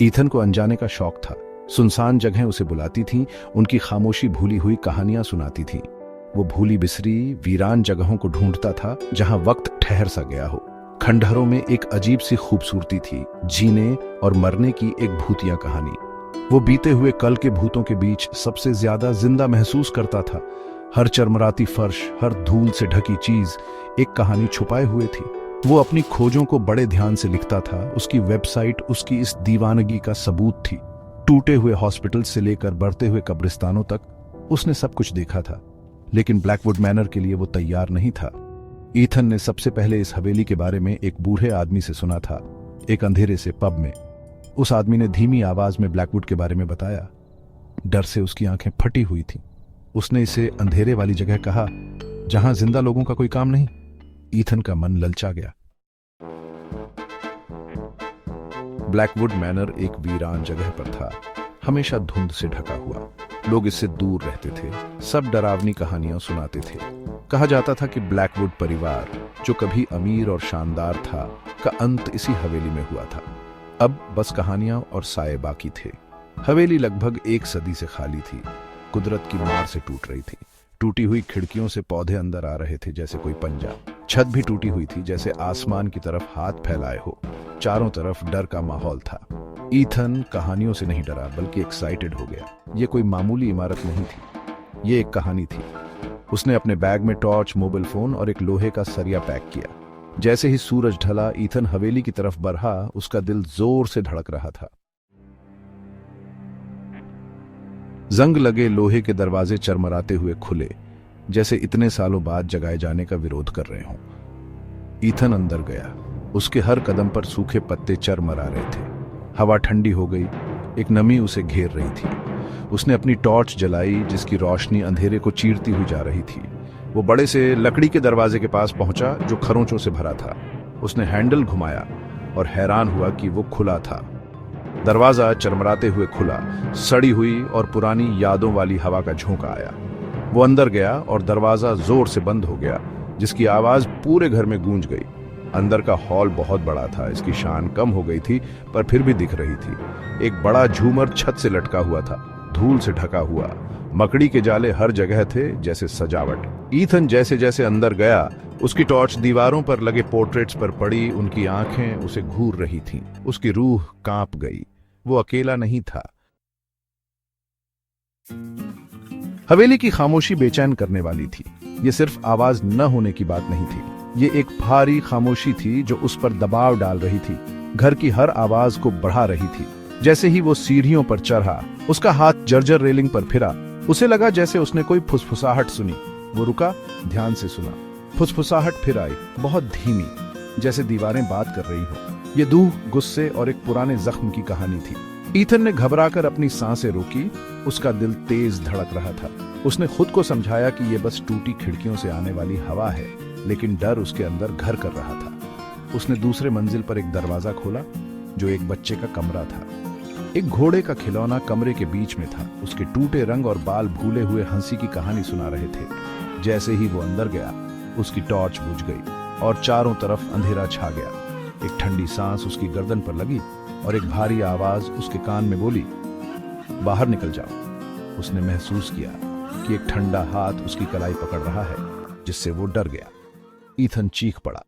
Ethan को अनजाने का शौक था। सुनसान जगहें उसे बुलाती थीं, उनकी खामोशी भूली हुई कहानियां सुनाती थीं। वो भूली बिसरी वीरान जगहों को ढूंढता था जहां वक्त ठहर सा गया हो। खंडहरों में एक अजीब सी खूबसूरती थी, जीने और मरने की एक भूतिया कहानी। वो बीते हुए कल के भूतों के बीच सबसे ज्यादा जिंदा महसूस करता था। हर चरमराती फर्श, हर धूल से ढकी चीज एक कहानी छुपाए हुए थी। वो अपनी खोजों को बड़े ध्यान से लिखता था। उसकी वेबसाइट उसकी इस दीवानगी का सबूत थी। टूटे हुए हॉस्पिटल से लेकर बढ़ते हुए कब्रिस्तानों तक उसने सब कुछ देखा था, लेकिन ब्लैकवुड मैनर के लिए वो तैयार नहीं था। ईथन ने सबसे पहले इस हवेली के बारे में एक बूढ़े आदमी से सुना था, एक अंधेरे से पब में। उस आदमी ने धीमी आवाज में ब्लैकवुड के बारे में बताया। डर से उसकी आंखें फटी हुई थीं। उसने इसे अंधेरे वाली जगह कहा जहां जिंदा लोगों का कोई काम नहीं। ईथन का मन ललचा गया। ब्लैकवुड मैनर एक वीरान जगह पर था, हमेशा धुंध से ढका हुआ। लोग इससे दूर रहते थे, सब डरावनी कहानियां सुनाते थे। कहा जाता था कि ब्लैकवुड परिवार, जो कभी अमीर और शानदार था, का अंत इसी हवेली में हुआ था। अब बस कहानियां और साए बाकी थे। हवेली लगभग 1 सदी से खाली थी, कुदरत की मार से टूट रही थी। टूटी हुई खिड़कियों से पौधे अंदर आ रहे थे जैसे कोई पंजा। छत भी टूटी हुई थी जैसे आसमान की तरफ हाथ फैलाए हो। चारों तरफ डर का माहौल था। ईथन कहानियों से नहीं डरा, बल्कि एक्साइटेड हो गया। ये कोई मामूली इमारत नहीं थी, ये एक कहानी थी। उसने अपने बैग में टॉर्च, मोबाइल फोन और एक लोहे का सरिया पैक किया। जैसे ही सूरज ढला, ईथन हवेली की तरफ बढ़ा। उसका दिल जोर से धड़क रहा था। जंग लगे लोहे के दरवाजे चरमराते हुए खुले, जैसे इतने सालों बाद जगाए जाने का विरोध कर रहे हों। ईथन अंदर गया। उसके हर कदम पर सूखे पत्ते चरमरा रहे थे। हवा ठंडी हो गई, एक नमी उसे घेर रही थी। उसने अपनी टॉर्च जलाई, जिसकी रोशनी अंधेरे को चीरती हुई जा रही थी। वो बड़े से लकड़ी के दरवाजे के पास पहुंचा, जो खरोंचों से भरा था। उसने हैंडल घुमाया और हैरान हुआ कि वो खुला था। दरवाजा चरमराते हुए खुला। सड़ी हुई और पुरानी यादों वाली हवा का झोंका आया। वो अंदर गया और दरवाजा जोर से बंद हो गया, जिसकी आवाज पूरे घर में गूंज गई। अंदर का हॉल बहुत बड़ा था। इसकी शान कम हो गई थी, पर फिर भी दिख रही थी। एक बड़ा झूमर छत से लटका हुआ था, धूल से ढका हुआ। मकड़ी के जाले हर जगह थे, जैसे सजावट। ईथन जैसे जैसे अंदर गया, उसकी टॉर्च दीवारों पर लगे पोर्ट्रेट्स पर पड़ी। उनकी आंखें उसे घूर रही थीं। उसकी रूह कांप गई। वो अकेला नहीं था। हवेली की खामोशी बेचैन करने वाली थी। ये सिर्फ आवाज न होने की बात नहीं थी, ये एक भारी खामोशी थी जो उस पर दबाव डाल रही थी, घर की हर आवाज को बढ़ा रही थी। जैसे ही वो सीढ़ियों पर चढ़ा, उसका हाथ जर्जर रेलिंग पर फिरा। उसे लगा जैसे उसने कोई फुसफुसाहट सुनी। वो रुका, ध्यान से सुना। फुसफुसाहट फिर आई, बहुत धीमी, जैसे दीवारें बात कर रही हो। ये दूह, गुस्से और एक पुराने जख्म की कहानी थी। ईथन ने घबराकर अपनी सांसें रोकी। उसका दिल तेज धड़क रहा था। उसने खुद को समझाया कि ये बस टूटी खिड़कियों से आने वाली हवा है, लेकिन डर उसके अंदर घर कर रहा था। उसने दूसरे मंजिल पर एक दरवाजा खोला, जो एक बच्चे का कमरा था। एक घोड़े का खिलौना कमरे के बीच में था। उसके टूटे रंग और बाल भूले हुए हंसी की कहानी सुना रहे थे। जैसे ही वो अंदर गया, उसकी टॉर्च बुझ गई और चारों तरफ अंधेरा छा गया। एक ठंडी सांस उसकी गर्दन पर लगी और एक भारी आवाज उसके कान में बोली, बाहर निकल जाओ। उसने महसूस किया कि एक ठंडा हाथ उसकी कलाई पकड़ रहा है, जिससे वो डर गया। ईथन चीख पड़ा।